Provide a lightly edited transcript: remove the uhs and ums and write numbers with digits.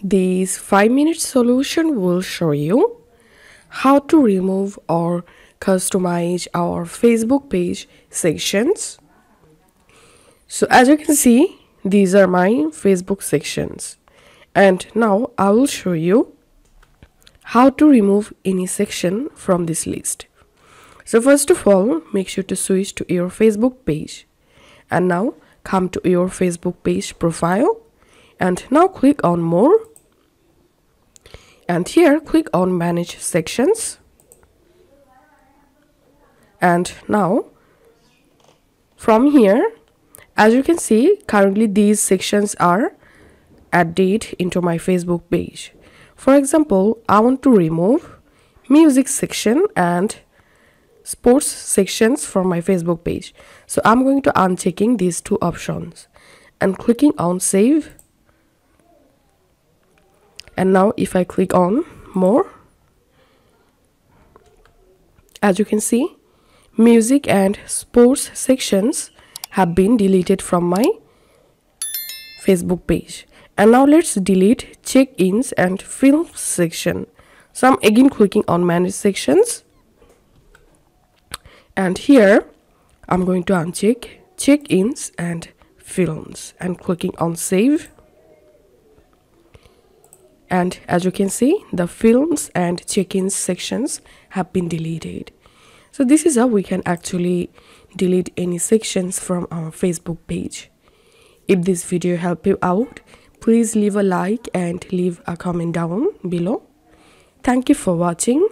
This 5-minute solution will show you how to remove or customize our Facebook page sections. So as you can see, these are my Facebook sections. And now I will show you how to remove any section from this list. So first of all, make sure to switch to your Facebook page. And now come to your Facebook page profile. And now click on More. And here click on Manage Sections. And now from here, as you can see, currently these sections are added into my Facebook page. For example, I want to remove music section and sports sections from my Facebook page. So I'm going to unchecking these two options and clicking on Save. And now if I click on More, as you can see, music and sports sections have been deleted from my Facebook page. And now let's delete check-ins and films section. So I'm again clicking on Manage Sections. And here I'm going to uncheck check-ins and films and clicking on Save. And as you can see, the films and check-ins sections have been deleted. So this is how we can actually delete any sections from our Facebook page. If this video helped you out, please leave a like and leave a comment down below. Thank you for watching.